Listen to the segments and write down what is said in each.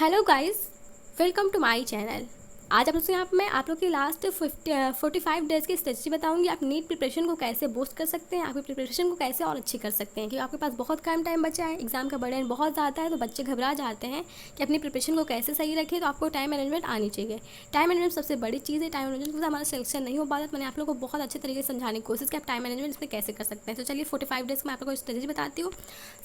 Hello guys, welcome to my channel. आज आप लोग से यहाँ पे मैं आप लोग की लास्ट 45 डेज़ की स्ट्रेटजी बताऊंगी। आप नीट प्रिपरेशन को कैसे बूस्ट कर सकते हैं, आपकी प्रिपरेशन को कैसे और अच्छी कर सकते हैं। क्योंकि आपके पास बहुत कम टाइम बचा है, एग्जाम का बर्डन बहुत ज़्यादा है, तो बच्चे घबरा जाते हैं कि अपनी प्रिपरेशन को कैसे सही रखें। तो आपको टाइम मैनेजमेंट आनी चाहिए। टाइम मैनेजमेंट सबसे बड़ी चीज़ है। टाइम मैनेजमेंट से हमारा सिलेक्शन नहीं हो पाता। तो मैंने आप लोग को बहुत अच्छे तरीके से समझाने की कोशिश की आप टाइम मैनेजमेंट इसमें कैसे कर सकते हैं। तो चलिए 45 डेज़ में आप लोग को स्ट्रेटजी बताती हूँ।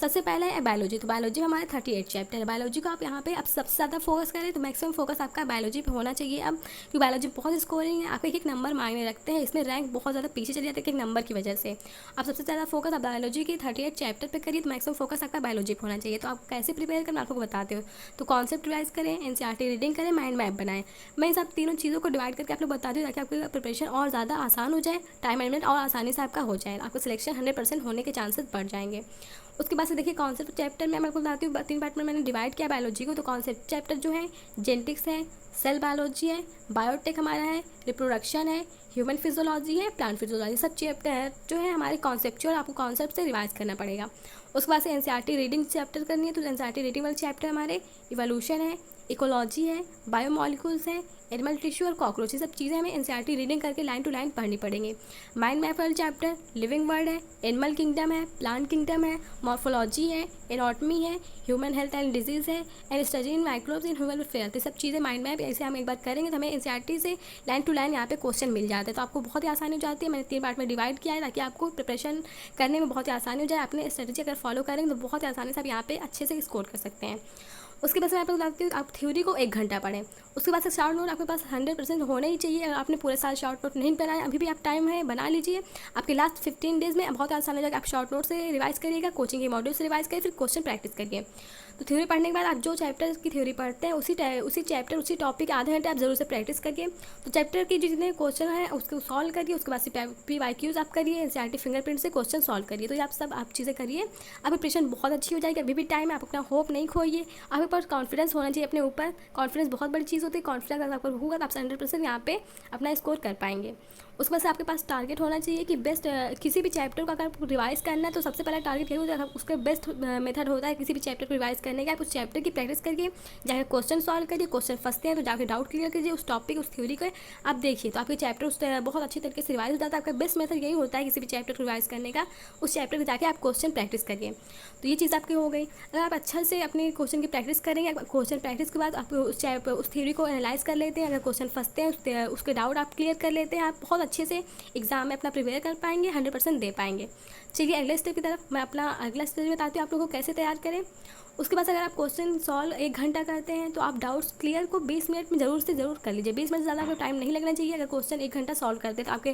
सबसे पहले है बायोलॉजी। तो बायोलॉजी में हमारे 38 चैप्टर है। बायोलॉजी को आप यहाँ पे अब सबसे ज़्यादा फोकस करें तो मैक्सिमम फोकस आपका बायोलॉजी पे होना चाहिए। अब क्योंकि बायोलॉजी बहुत स्कोरिंग है, आपके एक नंबर मायने रखते हैं, इसमें रैंक बहुत ज़्यादा पीछे चले जाते हैं एक नंबर की वजह से। आप सबसे ज़्यादा फोकस आप बायोलॉजी के 38 चैप्टर पे करिए, तो मैक्सिमम फोकस आपका बायोलॉजी पे होना चाहिए। तो आप कैसे प्रिपेयर करना आपको बताते हो। तो कॉन्सेप्ट रिवाइज करें, एनसीईआरटी रीडिंग करें, माइंड मैप बनाएं। मैं इस आप तीनों चीज़ों को डिवाइड करके आप लोग बताती हूँ ताकि आपकी प्रिपरेशन और ज़्यादा आसान हो जाए, टाइम मैनेजमेंट और आसानी से आपका हो जाए, आपका सिलेक्शन 100% होने के चांसेस बढ़ जाएंगे। उसके बाद से देखिए कॉन्सेप्ट चैप्टर में मैं आपको बताती हूँ 3 पार्ट में मैंने डिवाइड किया बायोलॉजी को। तो कॉन्सेप्ट चैप्टर जो है जेनेटिक्स है, सेल बायोलॉजी है, बायोटेक हमारा है, रिप्रोडक्शन है, ह्यूमन फिजियोलॉजी है, प्लांट फिजियोलॉजी, सब चैप्टर जो है हमारे कॉन्सेप्चुअल, आपको कॉन्सेप्ट से रिवाइज करना पड़ेगा। उसके बाद से एनसीईआरटी रीडिंग चैप्टर करनी है। तो एनसीईआरटी रीडिंग वाले चैप्टर हमारे इवोल्यूशन है, इकोलॉजी है, बायोमॉलिक्यूल्स है, एनिमल टिश्यू और कॉकरोच, ये सब चीज़ें हमें एनसीईआरटी रीडिंग करके लाइन टू लाइन पढ़नी पड़ेंगी। माइंड मैप वाला चैप्टर लिविंग वर्ल्ड है, एनिमल किंगडम है, प्लांट किंगडम है, मॉर्फोलॉजी है, एनाटॉमी है, ह्यूमन हेल्थ एंड डिजीज़ है, and study in microbes in human welfare. ये सब चीज़ें माइंड मैप ऐसे हम एक बार करेंगे तो हमें एनसीईआरटी से लाइन टू लाइन यहाँ पे क्वेश्चन मिल जाते हैं। तो आपको बहुत ही आसानी हो जाती है। मैंने 3 पार्ट में डिवाइड किया है ताकि आपको प्रिपरेशन करने में बहुत ही आसानी हो जाए। अपने स्ट्रेटजी अगर फॉलो करेंगे तो बहुत ही आसानी से आप यहाँ पे अच्छे से स्कोर कर सकते हैं। उसके बाद से मैं आपको बताती हूँ आप थ्योरी को 1 घंटा पढ़ें। उसके बाद से शॉर्ट नोट आपके पास 100% होना ही चाहिए। अगर आपने पूरे साल शॉर्ट नोट नहीं बनाया, अभी भी आप टाइम है, बना लीजिए। आपके लास्ट 15 डेज़ में बहुत आसान हो जाएगा। आप शॉर्ट नोट से रिवाइज करिएगा, कोचिंग के मॉड्यूल से रिवाइज करिए, फिर क्वेश्चन प्रैक्टिस करिए। तो थ्योरी पढ़ने के बाद आप जो चैप्टर की थ्योरी पढ़ते हैं उसी चैप्टर उसी टॉपिक आधे घंटे आप जरूर से प्रैक्टिस करिए। तो चैप्टर के जितने क्वेश्चन हैं उसको सॉल्व करिए। उसके बाद से PYQs आप करिए, एनसीईआरटी फिंगरप्रिंट से क्वेश्चन सॉल्व करिए। तो ये आप चीज़ें करिए, आपकी प्रिपरेशन बहुत अच्छी हो जाएगी। अभी भी टाइम है, आप अपना होप नहीं खोइए। आपके पास कॉन्फिडेंस होना चाहिए अपने ऊपर। कॉन्फिडेंस बहुत बड़ी चीज़ होती है। कॉन्फिडेंस अगर आपको होगा तो आप 100% यहाँ पे अपना स्कोर कर पाएंगे। उसके बाद से आपके पास टारगेट होना चाहिए कि बेस्ट किसी भी चैप्टर को अगर आपको रिवाइज करना है तो सबसे पहला टारगेट यही होता है। उसका बेस्ट मेथड होता है किसी भी चैप्टर को रिवाइज करने का। आप उस चैप्टर की प्रैक्टिस करिए, जाकर क्वेश्चन सॉल्व करिए, क्वेश्चन फंसते हैं तो जाकर डाउट क्लियर कीजिए, उस टॉपिक उस थ्योरी को आप देखिए, तो आपके चैप्टर उस बहुत अच्छी तरीके से रिवाइज हो जाता है। आपका बेस्ट मेथड यही होता है किसी भी चैप्टर को रिवाइज करने का, उस चैप्टर को जाकर आप क्वेश्चन प्रैक्टिस करिए। तो ये चीज़ आपकी हो गई। अगर आप अच्छा से अपने क्वेश्चन की प्रैक्टिस करेंगे, क्वेश्चन प्रैक्टिस के बाद आप उस थ्योरी को एनालाइज कर लेते हैं, अगर क्वेश्चन फंसते हैं उसके डाउट आप क्लियर कर लेते हैं, आप बहुत अच्छे से एग्जाम में अपना प्रिपेयर कर पाएंगे, 100% दे पाएंगे। चलिए अगले स्टेप की तरफ मैं अपना अगला स्टेप बताती हूँ आप लोगों को कैसे तैयार करें। उसके बाद अगर आप क्वेश्चन सॉल्व 1 घंटा करते हैं तो आप डाउट्स क्लियर को 20 मिनट में ज़रूर से ज़रूर कर लीजिए। 20 मिनट से ज़्यादा आपको टाइम नहीं लगना चाहिए। अगर क्वेश्चन 1 घंटा सॉल्व करते हैं तो आपके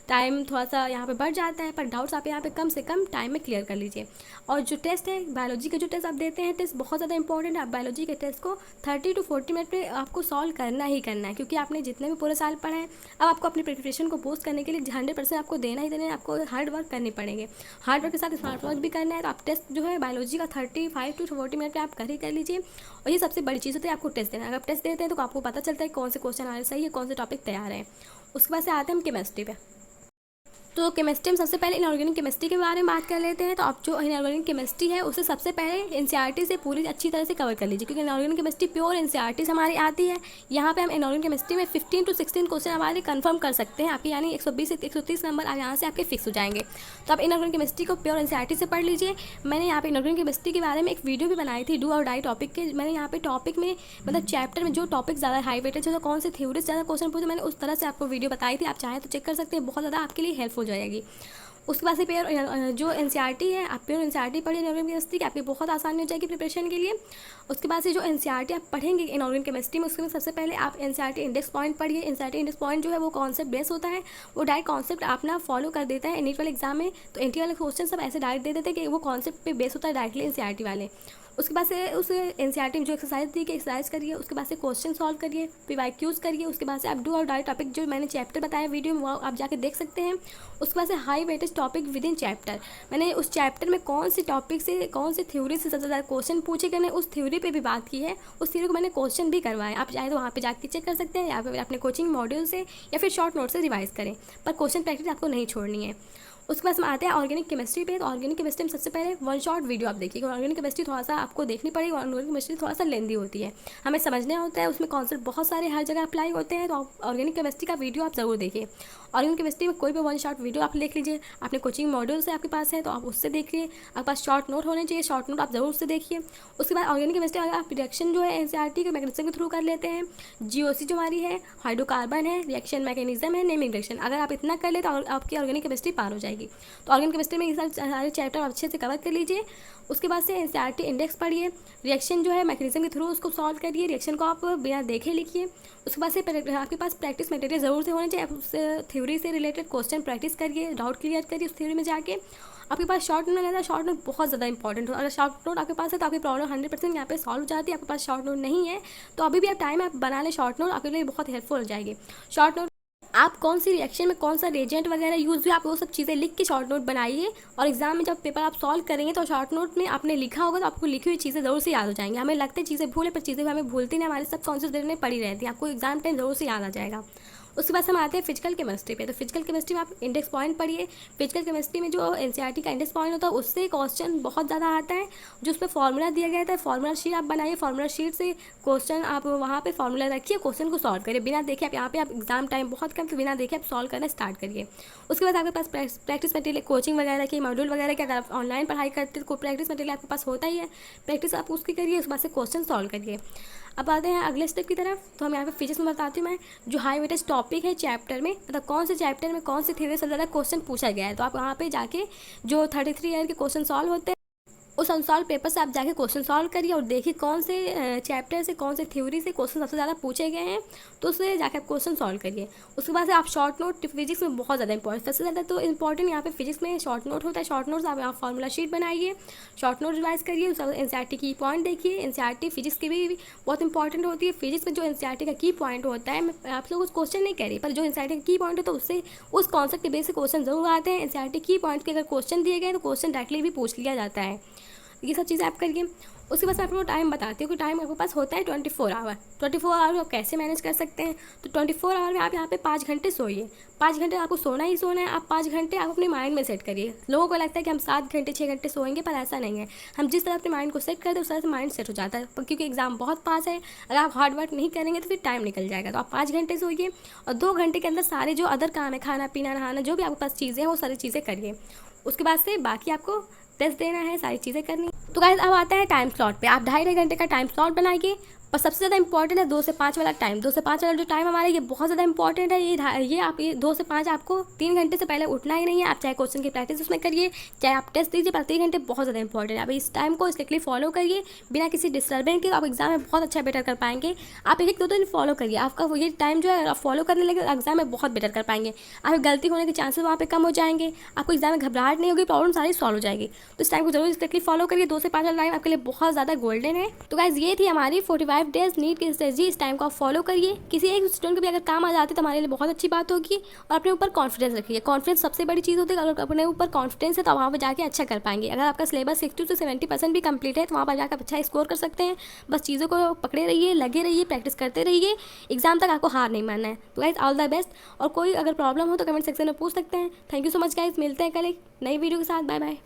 टाइम थोड़ा सा यहाँ पे बढ़ जाता है, पर डाउट्स आप यहाँ पे कम से कम टाइम में क्लियर कर लीजिए। और जो टेस्ट है बायोलॉजी के जो टेस्ट आप देते हैं, टेस्ट बहुत ज़्यादा इंपॉर्टेंट है। आप बायोलॉजी के टेस्ट को 30 to 40 मिनट में आपको सॉल्व करना ही करना है, क्योंकि आपने जितने भी पूरे साल पढ़ा है, अब आपको अपनी प्रिपरेशन को बूस्ट करने के लिए 100% आपको देना ही देना है। आपको हार्ड वर्क करने पड़ेंगे, हार्ड वर्क के साथ स्मार्ट वर्क भी करना है। तो आप टेस्ट जो है बायोलॉजी का 35 to 40 मिनट में आप कर लीजिए। और ये सबसे बड़ी चीज़ होती है आपको टेस्ट देना। अगर आप टेस्ट देते हैं तो आपको पता चलता है कौन से क्वेश्चन आ रहे सही है, कौन से टॉपिक तैयार है। उसके बाद से आते हैं हम केमिस्ट्री पे। तो केमिस्ट्री में सबसे पहले इनऑर्गेनिक केमिस्ट्री के बारे में बात कर लेते हैं। तो आप जो इनऑर्गेनिक केमिस्ट्री है उसे सबसे पहले एनसीईआरटी से पूरी अच्छी तरह से कवर कर लीजिए, क्योंकि इनऑर्गेनिक केमिस्ट्री प्योर एनसीईआरटी से हमारी आती है। यहाँ पे हम इनऑर्गेनिक केमिस्ट्री में 15 to 16 क्वेश्चन हमारे कंफर्म कर सकते हैं आपके, यानी 120 से 130 नंबर यहाँ से आपके फिक्स हो जाएंगे। तो आप इनऑर्गेनिक केमिस्ट्री को प्योर एनसीईआरटी से पढ़ लीजिए। मैंने यहाँ पे इनऑर्गेनिक केमिस्ट्री के बारे में एक वीडियो भी बनाई थी, डू और डाई टॉपिक के। मैंने यहाँ पे टॉपिक में मतलब चैप्टर में जो टॉपिक ज़्यादा हाई वेटेज है, कौन से थ्योरी से ज़्यादा क्वेश्चन पूछे, मैंने उस तरह से आपको वीडियो बताई थी। आप चाहें तो चेक कर सकते हैं, बहुत ज़्यादा आपके लिए हेल्प हो जाएगी। उसके बाद से प्योर जो एनसीईआरटी है, आप प्योर एनसीईआरटी पढ़िए इनऑर्गेनिक केमिस्ट्री की, आपकी बहुत आसानी हो जाएगी प्रिपरेशन के लिए। उसके बाद से जो एनसीईआरटी आप पढ़ेंगे इनऑर्गेनिक केमिस्ट्री में, उसके में सबसे पहले आप एनसीईआरटी इंडेक्स पॉइंट पढ़िए। एनसीईआरटी इंडेक्स पॉइंट जो है वो कॉन्सेप्ट बेस होता है, वो डायरेक्ट कॉन्सेप्ट अपना फॉलो कर देता है। नीट वाले एग्जाम में तो एनटी वाले क्वेश्चन सब ऐसे डायरेक्ट दे देते हैं कि वो कॉन्सेप्ट पे बेस होता है डायरेक्टली एनसीईआरटी वाले। उसके बाद से उस एनसीईआरटी में जो एक्सरसाइज दी कि एक्सरसाइज करिए, उसके बाद से क्वेश्चन सॉल्व करिए, PYQs करिए। उसके बाद से आप डू और डाई टॉपिक जो मैंने चैप्टर बताया वीडियो में वो आप जाके देख सकते हैं। उसके बाद से high weightage topic with in chapter, मैंने उस चैप्टर में कौन सी टॉपिक से कौन सी थ्योरी से सबसे ज़्यादा क्वेश्चन पूछे गए, मैंने उस थ्योरी पे भी बात की है, उस थ्योरी को मैंने क्वेश्चन भी करवाए। आप चाहे तो वहाँ पे जाके चेक कर सकते हैं, या फिर अपने कोचिंग मॉड्यूल से या फिर शॉर्ट नोट से रिवाइज करें, पर क्वेश्चन प्रैक्टिस आपको नहीं छोड़नी है। उसके बाद हम आते हैं ऑर्गेनिक केमिस्ट्री पे। तो ऑर्गेनिक केमिस्ट्री में सबसे पहले वन शॉट वीडियो आप देखिए। ऑर्गेनिक केमिस्ट्री थोड़ा सा आपको देखनी पड़ेगी। ऑर्गेनिक केमिस्ट्री थोड़ा सा लेंदी होती है, हमें समझना होता है, उसमें कॉन्सेप्ट बहुत सारे हर जगह अप्लाई होते हैं। तो ऑर्गेनिक केमिस्ट्री का वीडियो आप ज़रूर देखिए। ऑर्गेनिक केमिस्ट्री में कोई भी वन शॉट वीडियो आप देख लीजिए। अपने कोचिंग मॉड्यूल से आपके पास है तो आप उससे देखिए। आपके पास शॉर्ट नोट होने चाहिए, शॉर्ट नोट आप ज़रूर उससे देखिए। उसके बाद ऑर्गेनिक केमिस्ट्री अगर आप रिएक्शन जो है एनसीईआरटी के मैकेनिज्म के थ्रू कर लेते हैं, जीओसी जो हमारी है, हाइड्रोकार्बन है, रिएक्शन मैकेनिज्म है, नेमिंग रिएक्शन, अगर आप इतना कर ले तो आपकी ऑर्गेनिक केमिस्ट्री पार हो जाएगी। तो ऑर्गेनिक केमिस्ट्री में ये सारे चैप्टर आप अच्छे से कवर कर लीजिए। उसके बाद से एनसीईआरटी इंडेक्स पढ़िए, रिएक्शन जो है मैकेनिज्म के थ्रू उसको सॉल्व करिए, रिएक्शन को आप बिना देखे लिखिए। उसके बाद से आपके पास प्रैक्टिस मटेरियल ज़रूर से होने चाहिए। आप उससे थ्योरी से रिलेटेड क्वेश्चन प्रैक्टिस करिए, डाउट क्लियर करिए उस थ्योरी में जाके। आपके पास शॉर्ट नोट रहता है, शॉर्ट नोट बहुत ज़्यादा इंपॉर्टेंट हो। अगर शॉर्ट नोट आपके पास है तो आपकी प्रॉब्लम 100% यहाँ पे सॉल्व हो जाती है। आपके पास शॉर्ट नोट नहीं है तो अभी भी आप टाइम आप बना लें, शॉर्ट नोट आपके लिए बहुत हेल्पफुल हो जाएगी। शॉर्ट नोट आप कौन सी रिएक्शन में कौन सा रिएजेंट वगैरह यूज़ हुआ, आप वो सब चीज़ें लिख के शॉर्ट नोट बनाइए। और एग्जाम में जब पेपर आप सॉल्व करेंगे तो शॉर्ट नोट में आपने लिखा होगा तो आपको लिखी हुई चीज़ें ज़रूर से याद हो जाएंगी। हमें लगता है चीज़ें भूले, पर चीज़ें हमें भूलती नहीं, हमारे सब कॉन्शियस ब्रेन में पड़ी रहती है, आपको एग्जाम टाइम ज़रूर से याद आ जाएगा। उसके बाद हम आते हैं फिजिकल केमिस्ट्री पे। तो फिजिकल केमिस्ट्री में आप इंडेक्स पॉइंट पढ़िए। फिजिकल केमिस्ट्री में जो एनसीईआरटी का इंडेक्स पॉइंट होता है उससे क्वेश्चन बहुत ज़्यादा आता है, जो उस पर फॉर्मूला दिया गया था। फॉर्मूला शीट आप बनाइए, फॉर्मूला शीट से क्वेश्चन आप वहाँ पे फॉर्मूला रखिए, क्वेश्चन को सॉल्व करिए बिना देखे। आप यहाँ पे आप एग्जाम टाइम बहुत कम, तो बिना देखे आप सॉल्व करना स्टार्ट करिए। उसके बाद आपके पास प्रैक्टिस मटेरियल, कोचिंग वगैरह की मॉड्यूल वगैरह की, अगर आप ऑनलाइन पढ़ाई करते तो प्रैक्टिस मटेरियल आपके पास होता ही है, प्रैक्टिस आप उसकी करिए, उसके बाद से क्वेश्चन सॉल्व करिए। अब आते हैं अगले स्टेप की तरफ। तो हम यहाँ पे फिजिक्स में बताती हूँ मैं, जो हाई वेटेज टॉपिक है चैप्टर में, मतलब कौन से चैप्टर में कौन सी थ्योरी से ज़्यादा क्वेश्चन पूछा गया है। तो आप वहाँ पे जाके जो 33 ईयर के क्वेश्चन सॉल्व होते हैं उस अनसॉल्व पेपर से आप जाके क्वेश्चन सॉल्व करिए और देखिए कौन से चैप्टर से कौन से थ्योरी से क्वेश्चन सबसे ज़्यादा पूछे गए हैं, तो उससे जाकर आप क्वेश्चन सॉल्व करिए। उसके बाद से आप शॉर्ट नोट, फिजिक्स में बहुत ज़्यादा इंपॉर्टेंट, सबसे ज़्यादा तो इंपॉर्टेंट यहाँ पे फिजिक्स में शॉर्ट नोट होता है। शॉर्ट नोट्स आप यहाँ फॉर्मूला शीट बनाइए, शॉर्ट नोट रिवाइज करिए, एनसीईआरटी की पॉइंट देखिए। एनसीईआरटी फिजिक्स की भी बहुत इंपॉर्टेंट होती है। फिजिक्स में जो एनसीईआरटी का की पॉइंट होता है, मैं आप लोग उस क्वेश्चन नहीं कह रही, पर जो एनसीईआरटी का की पॉइंट होता है उससे उस कॉन्सेप्ट के बेस से क्वेश्चन जरूर आते हैं। एनसीईआरटी की पॉइंट के अगर क्वेश्चन दिए गए तो क्वेश्चन डायरेक्टली भी पूछ लिया जाता है। ये सब चीज़ें आप करिए। उसके बाद मैं आपको टाइम बताती हूँ कि टाइम आपके पास होता है 24 आवर। 24 आवर आप कैसे मैनेज कर सकते हैं। तो 24 आवर में आप यहाँ पे 5 घंटे सोइए। 5 घंटे आपको सोना ही सोना है। आप 5 घंटे आप अपने माइंड में सेट करिए। लोगों को लगता है कि हम 7 घंटे 6 घंटे सोएंगे, पर ऐसा नहीं है। हम जिस तरह अपने माइंड को सेट करते हैं उस तरह से माइंड सेट हो जाता है, क्योंकि एग्जाम बहुत पास है। अगर आप हार्ड वर्क नहीं करेंगे तो फिर टाइम निकल जाएगा। तो आप 5 घंटे सोइए और 2 घंटे के अंदर सारे जो अदर काम है, खाना पीना नहाना, जो भी आपके पास चीज़ें हैं वो सारी चीज़ें करिए। उसके बाद से बाकी आपको टेस्ट देना है, सारी चीज़ें करनी। तो गाइस अब आता है टाइम स्लॉट पे। आप 2.5 घंटे का टाइम स्लॉट बनाइए। पर सबसे ज़्यादा इंपॉर्टेंट है 2 से 5 वाला टाइम। 2 से 5 वाला जो टाइम हमारा ये बहुत ज़्यादा इंपॉर्टेंट है। ये आप 2 से 5 आपको 3 घंटे से पहले उठना ही नहीं है। आप चाहे क्वेश्चन की प्रैक्टिस उसमें करिए, चाहे आप टेस्ट दीजिए, पर 3 घंटे बहुत ज़्यादा इंपॉर्टेंट है। आप इस टाइम को स्ट्रिक्टली फॉलो करिए बिना किसी डिस्टर्बेंस के, आप एग्जाम में बहुत अच्छा बेटर कर पाएंगे। आप 1-2 दिन फॉलो करिए, आपका ये टाइम जो है आप फॉलो करने लगे एग्जाम में बहुत बेटर कर पाएंगे। आपकी गलती होने के चांसेस वहाँ पे कम हो जाएंगे, आपको एग्जाम में घबराहट नहीं होगी, प्रॉब्लम सारी सॉल्व हो जाएगी। तो इस टाइम को जरूर स्ट्रिक्टली फॉलो करिए। 2 से 5 वाला टाइम आपके लिए बहुत ज़्यादा गोल्डन है। तो गाइस ये थी हमारी 45 डेज नीट की स्ट्रेटजी। इस टाइम को आप फॉलो करिए। किसी एक स्टूडेंट को भी अगर काम आ जाते तो हमारे लिए बहुत अच्छी बात होगी। और अपने ऊपर कॉन्फिडेंस रखिए। कॉन्फिडेंस सबसे बड़ी चीज़ होती है। अगर अपने ऊपर कॉन्फिडेंस है तो वहाँ पर जाके अच्छा कर पाएंगे। अगर आपका सिलेबस 60 से 70% भी कंप्लीट है तो वहाँ पर जाकर अच्छा स्कोर कर सकते हैं। बस चीज़ों को पकड़े रहिए, लगे रहिए, प्रैक्टिस करते रहिए, एग्जाम तक आपको हार नहीं मानना है। तो गाइस ऑल द बेस्ट। और कोई अगर प्रॉब्लम हो तो कमेंट सेक्शन में पूछ सकते हैं। Thank you so much guys. मिलते हैं कल एक नई वीडियो के साथ। Bye bye.